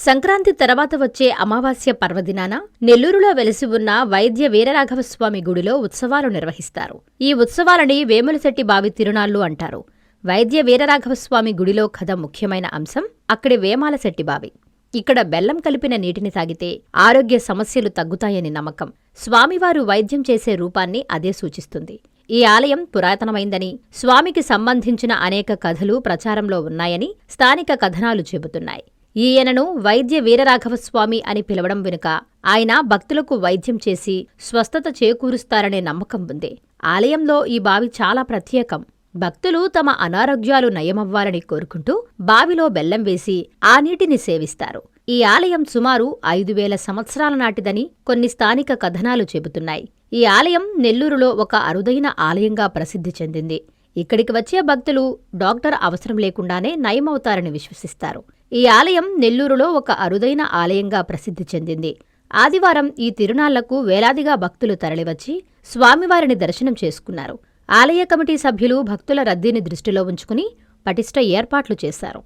సంక్రాంతి తర్వాత వచ్చే అమావాస్య పర్వదినాన నెల్లూరులో వెలిసి ఉన్న వైద్య వీరరాఘవస్వామి గుడిలో ఉత్సవాలు నిర్వహిస్తారు. ఈ ఉత్సవాలని వేములశెట్టి బావి తిరునాళ్లు అంటారు. వైద్య వీరరాఘవస్వామి గుడిలో కథ ముఖ్యమైన అంశం అక్కడి వేమాలశెట్టి బావి. ఇక్కడ బెల్లం కలిపిన నీటిని తాగితే ఆరోగ్య సమస్యలు తగ్గుతాయని నమ్మకం. స్వామివారు వైద్యం చేసే రూపాన్ని అదే సూచిస్తుంది. ఈ ఆలయం పురాతనమైందని, స్వామికి సంబంధించిన అనేక కథలు ప్రచారంలో ఉన్నాయని స్థానిక కథనాలు చెబుతున్నాయి. ఈయనను వైద్య వీరరాఘవస్వామి అని పిలవడం వెనుక ఆయన భక్తులకు వైద్యం చేసి స్వస్థత చేకూరుస్తారనే నమ్మకం ఉంది. ఆలయంలో ఈ బావి చాలా ప్రత్యేకం. భక్తులు తమ అనారోగ్యాలు నయమవ్వాలని కోరుకుంటూ బావిలో బెల్లం వేసి ఆ నీటిని సేవిస్తారు. ఈ ఆలయం సుమారు 5,000 సంవత్సరాల నాటిదని కొన్ని స్థానిక కథనాలు చెబుతున్నాయి. ఈ ఆలయం నెల్లూరులో ఒక అరుదైన ఆలయంగా ప్రసిద్ధి చెందింది. ఇక్కడికి వచ్చే భక్తులు డాక్టర్ అవసరం లేకుండానే నయమవుతారని విశ్వసిస్తారు. ఈ ఆలయం నెల్లూరులో ఒక అరుదైన ఆలయంగా ప్రసిద్ధి చెందింది. ఆదివారం ఈ తిరునాళ్లకు వేలాదిగా భక్తులు తరలివచ్చి స్వామివారిని దర్శనం చేసుకున్నారు. ఆలయ కమిటీ సభ్యులు భక్తుల రద్దీని దృష్టిలో ఉంచుకుని పటిష్ట ఏర్పాట్లు చేశారు.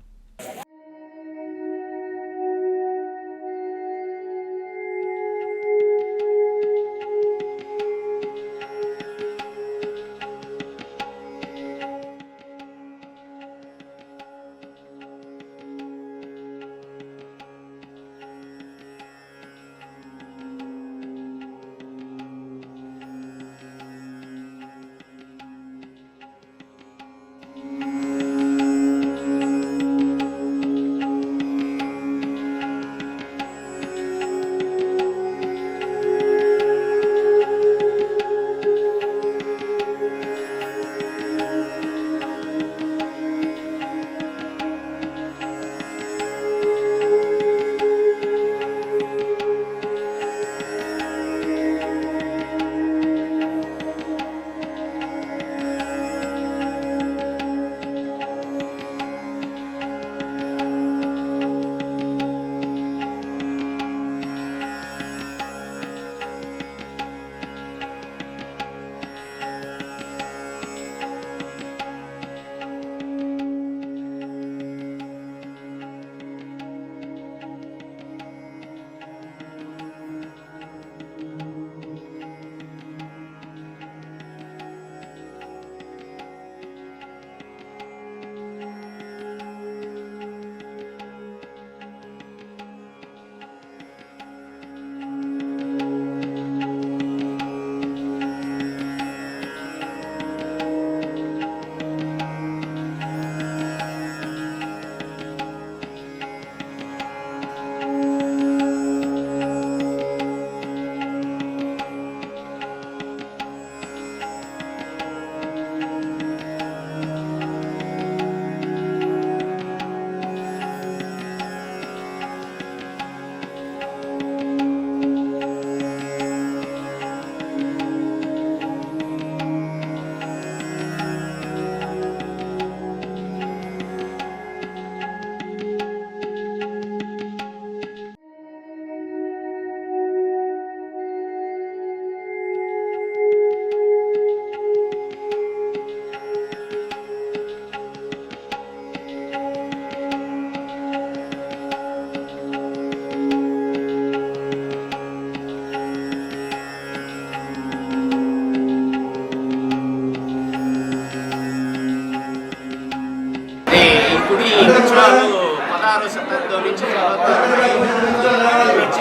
గుడి ఉత్సవాలు 16వ శతాబ్దం నుంచి తర్వాత 400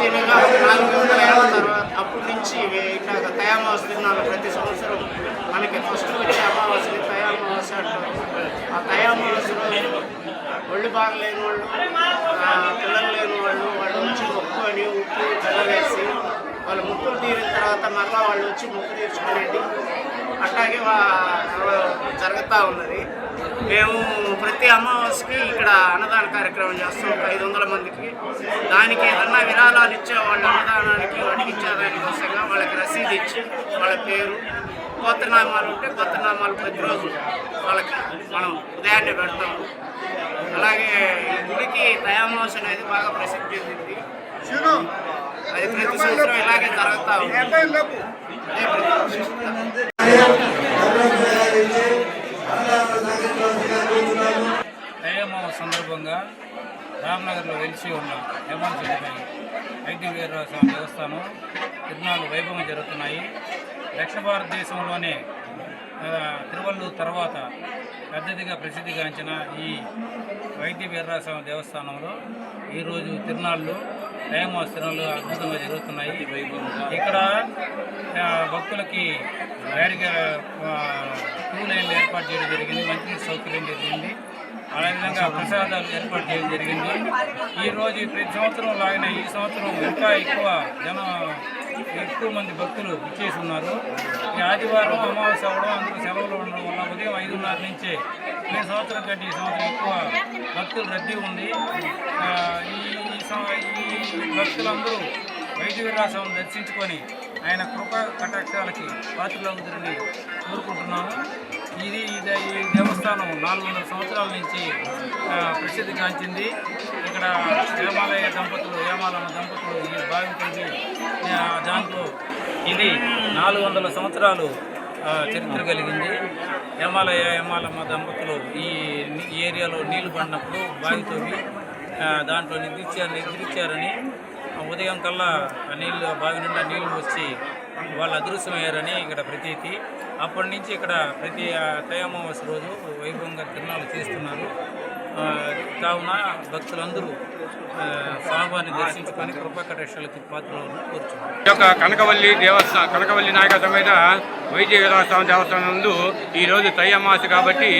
ఏళ్ళ తర్వాత అప్పటి నుంచి ఇట్లా తయామావాస్య తిరునాళ్ళు ప్రతి సంవత్సరం మనకి ఫస్ట్ వచ్చే అమావాస్యని తయామావాస్య అంటారు. ఆ తయామావాస్యలో ఒళ్ళు బాగలేని వాళ్ళు, పిల్లలు లేని వాళ్ళు వచ్చి మొక్కుకొని ఉప్పు బెల్లం వేసి వాళ్ళు ముక్కులు తీరిన తర్వాత మరలా వాళ్ళు వచ్చి ముక్కు తీర్చుకునేది అట్లాగే జరుగుతూ ఉన్నది. మేము ప్రతి అమావాస్యకి ఇక్కడ అన్నదాన కార్యక్రమం చేస్తాం. ఒక 500 మందికి. దానికి ఏదన్నా విరాళాలు ఇచ్చే వాళ్ళు అన్నదానానికి వాటికి ఇచ్చేదాని కోసంగా వాళ్ళకి రసీదు ఇచ్చి వాళ్ళ పేరు, గోత్రనామాలు ఉంటే గోత్రనామాలు ప్రతిరోజు వాళ్ళకి మనం ఉదయాన్నే పెడతాము. అలాగే ఈ గుడికి తయామావాస్య అనేది బాగా ప్రసిద్ధి చెందింది. అది ప్రతి సంవత్సరం ఇలాగే జరుగుతూ ఉంది. సందర్భంగా రామ్నగర్లో వెలిసి ఉన్న వేమలశెట్టి వైద్య వీరరాఘవ స్వామి దేవస్థానం తిరునాళ్ళు వైభవంగా జరుగుతున్నాయి. దక్షిణ భారతదేశంలోనే తిరువల్లూరు తర్వాత పెద్దదిగా ప్రసిద్ధిగాంచిన ఈ వైద్య వీరరాఘవ స్వామి దేవస్థానంలో ఈరోజు తిరునాళ్ళు దైవమాస తిరునాళ్ళు అద్భుతంగా జరుగుతున్నాయి. ఇక్కడ భక్తులకి వేరుగా క్యూ లైన్లు ఏర్పాటు చేయడం జరిగింది, మంచినీటి సౌకర్యం జరిగింది, అదేవిధంగా ప్రసాదాలు ఏర్పాటు చేయడం జరిగింది. ఈరోజు ప్రతి సంవత్సరం లాగిన ఈ సంవత్సరం ఇంకా ఎక్కువ మంది భక్తులు ఇచ్చేసి ఉన్నారు. ఈ ఆదివారం అమావాస్య అవ్వడం, అందరూ సెలవులు ఉండడం వల్ల ఉదయం 5:30 నుంచే ఈ సంవత్సరం కంటే ఈ సంవత్సరం ఎక్కువ భక్తులు రద్దీ ఉంది. ఈ భక్తులందరూ వైద్య వీరరాఘవ దర్శించుకొని ఆయన కృపా కటాక్షాలకి పాత్రలవుతారని కోరుకుంటున్నాము. ఈ దేవస్థానం 400 సంవత్సరాల నుంచి ప్రసిద్ధిగాంచింది. ఇక్కడ వేమాలమ్మ దంపతులు ఈ భావించింది. దాంట్లో ఇది 400 సంవత్సరాలు చరిత్ర కలిగింది. వేమాలమ్మ దంపతులు ఈ ఏరియాలో నీళ్లు పడినప్పుడు బావితోవి దాంట్లో నిద్రించారని, ఉదయం కల్లా బావి నిండా నీళ్లు వచ్చి వాళ్ళు అదృశ్యమయ్యారని ఇక్కడ ప్రతీతి. అప్పటి నుంచి ఇక్కడ ప్రతి తైమావాస్య రోజు వైభవంగా తిరునాళ్ళు చేస్తున్నారు. కావున భక్తులందరూ స్వామివారిని దర్శించుకొని కృపాకటాక్షాలకి పాత్రలను కోరుచున్నారు. ఈ యొక్క కనకవల్లి నాయక సమేత వైద్య వీరరాఘవ స్వామి దేవస్థానం నందు ఈరోజు తైమావాస్య కాబట్టి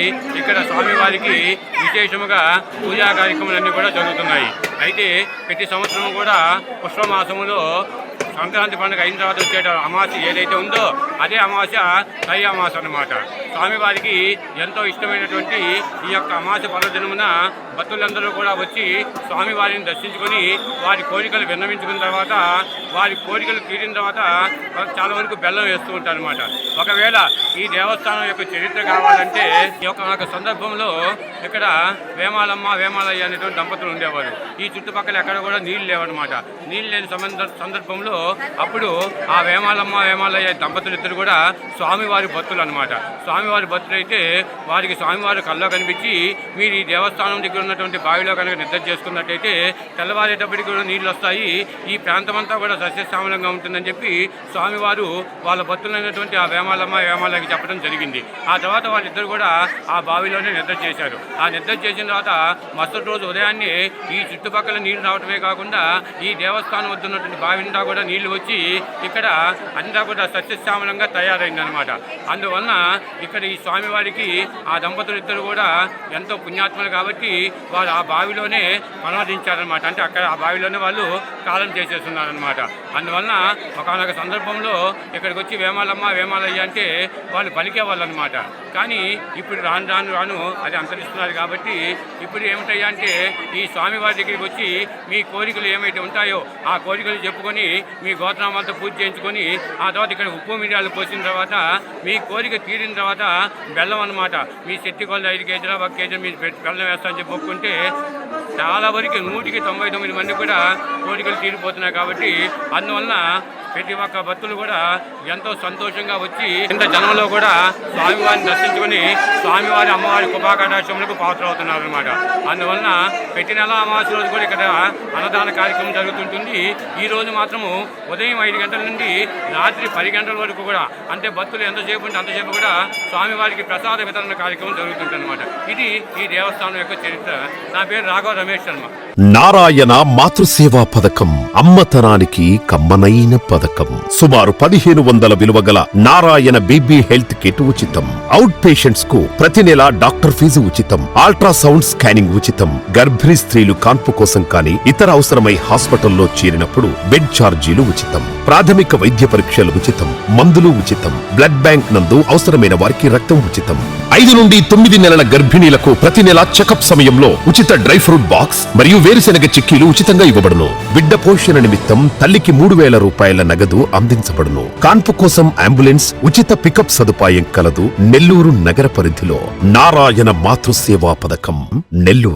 ఇక్కడ స్వామివారికి విశేషముగా పూజా కార్యక్రమాలన్నీ కూడా జరుగుతున్నాయి. అయితే ప్రతి సంవత్సరం కూడా పుష్పమాసములో సంక్రాంతి పండుగ అయిన తర్వాత వచ్చే అమావాస్య ఏదైతే ఉందో అదే అమావాస్య తై అమావాస్య అన్నమాట. స్వామివారికి ఎంతో ఇష్టమైనటువంటి ఈ యొక్క అమావాస్య పర్వదినమున భక్తులందరూ కూడా వచ్చి స్వామివారిని దర్శించుకొని వారి కోరికలు విన్నవించుకున్న తర్వాత, వారి కోరికలు తీరిన తర్వాత చాలా వరకు బెల్లం వేస్తూ ఉంటారు అనమాట. ఒకవేళ ఈ దేవస్థానం యొక్క చరిత్ర కావాలంటే ఈ యొక్క సందర్భంలో ఇక్కడ వేమాలయ్య అనేటువంటి దంపతులు ఉండేవారు. ఈ చుట్టుపక్కల ఎక్కడ కూడా నీళ్లు లేవన్నమాట. నీళ్ళు లేని సందర్భంలో అప్పుడు ఆ వేమాలయ్య దంపతులు ఇద్దరు కూడా స్వామివారి భక్తులు అనమాట. స్వామివారి భక్తులు అయితే వారికి స్వామివారి కల్లో కనిపించి మీరు ఈ దేవస్థానం దగ్గర ఉన్నటువంటి బావిలో కనుక నిద్ర చేసుకున్నట్టయితే తెల్లవారేటప్పటికి కూడా నీళ్ళు వస్తాయి, ఈ ప్రాంతం అంతా కూడా సస్యశ్యామలంగా ఉంటుందని చెప్పి స్వామివారు వాళ్ళ భక్తులైనటువంటి ఆ వేమాలయ్యకి చెప్పడం జరిగింది. ఆ తర్వాత వాళ్ళిద్దరు కూడా ఆ బావిలోనే నిద్ర చేశారు. ఆ నిద్ర చేసిన తర్వాత మరుసటి రోజు ఉదయాన్నే ఈ చుట్టుపక్కల నీళ్లు రావడమే కాకుండా ఈ దేవస్థానం వద్ద ఉన్నటువంటి బావి నిండా కూడా నీళ్లు వచ్చి ఇక్కడ అంతా కూడా సస్యశ్యామలంగా తయారైందనమాట. అందువలన ఇక్కడ ఈ స్వామివారికి ఆ దంపతులు ఇద్దరు కూడా ఎంతో పుణ్యాత్మలు కాబట్టి వారు ఆ బావిలోనే అనువదించారనమాట. అంటే అక్కడ ఆ బావిలోనే వాళ్ళు కాలం చేసేస్తున్నారనమాట. అందువలన ఒకనొక సందర్భంలో ఇక్కడికి వచ్చి వేమాలయ్య అంటే వాళ్ళు పలికేవాళ్ళు అనమాట. కానీ ఇప్పుడు రాను అది అంతరిస్తున్నారు కాబట్టి ఇప్పుడు ఏమిటయ్యా అంటే ఈ స్వామివారి దగ్గరికి వచ్చి మీ కోరికలు ఏమైతే ఉంటాయో ఆ కోరికలు చెప్పుకొని మీ గోత్రనామాలతో పూజ చేయించుకొని ఆ తర్వాత ఇక్కడ ఉప్పు మిరియాలు పోసిన తర్వాత మీ కోరిక తీరిన తర్వాత బెల్లం అనమాట. మీ శక్తి కొలది 5 కేజీలు 1 కేజీ మీరు బెల్లం వేస్తామని చెప్పి ఒప్పుకుంటే చాలా వరకు 100కి 99 మంది కూడా కోరికలు తీరిపోతున్నాయి. కాబట్టి అందువలన ప్రతి ఒక్క భక్తులు కూడా ఎంతో సంతోషంగా వచ్చి ఇంత జనంలో కూడా స్వామివారిని దర్శించుకొని స్వామివారి అమ్మవారి కృపాకటాక్షములకు పాత్రవుతున్నారు అనమాట. అందువలన ప్రతి నెల అమావాస్య రోజు కూడా ఇక్కడ అన్నదాన కార్యక్రమం జరుగుతుంటుంది. ఈ రోజు మాత్రము ఉదయం 5 గంటల నుండి రాత్రి 10 గంటల వరకు కూడా, అంటే భక్తులు ఎంతసేపు ఉంటే అంతసేపు కూడా స్వామివారికి ప్రసాద వితరణ కార్యక్రమం జరుగుతుంది అనమాట. ఇది ఈ దేవస్థానం యొక్క చరిత్ర. నా పేరు రాఘవ రమేష్ శర్మ. నారాయణ మాతృసేవా పథకం అమ్మతనానికి కమ్మనైన పథకం. సుమారు 1500 విలువ గల నారాయణ బీబీ హెల్త్ కిట్ ఉచితం. అవుట్ పేషెంట్స్ కు ప్రతి నెల డాక్టర్ ఫీజు ఉచితం. అల్ట్రాసౌండ్ స్కానింగ్ ఉచితం. గర్భిణీ స్త్రీలు కాన్పు కోసం కానీ ఇతర అవసరమై హాస్పిటల్లో చేరినప్పుడు బెడ్ ఛార్జీలు ఉచితం. ప్రాథమిక వైద్య పరీక్షలు ఉచితం. మందులు ఉచితం. బ్లడ్ బ్యాంక్ నందు అవసరమైన వారికి రక్తం ఉచితం. 5 నుండి 9 నెలల గర్భిణీలకు ప్రతి నెల చెకప్ సమయంలో ఉచిత డ్రై ఫ్రూట్ బాక్స్ మరియు వేరుశెనగ చిక్కీలు ఉచితంగా ఇవ్వబడును. బిడ్డ పోషణ నిమిత్తం తల్లికి 3000 రూపాయల నగదు అందించబడును. కాన్పు కోసం అంబులెన్స్ ఉచిత పికప్ సదుపాయం కలదు. నెల్లూరు నగర పరిధిలో నారాయణ మాతృసేవా పథకం, నెల్లూరు.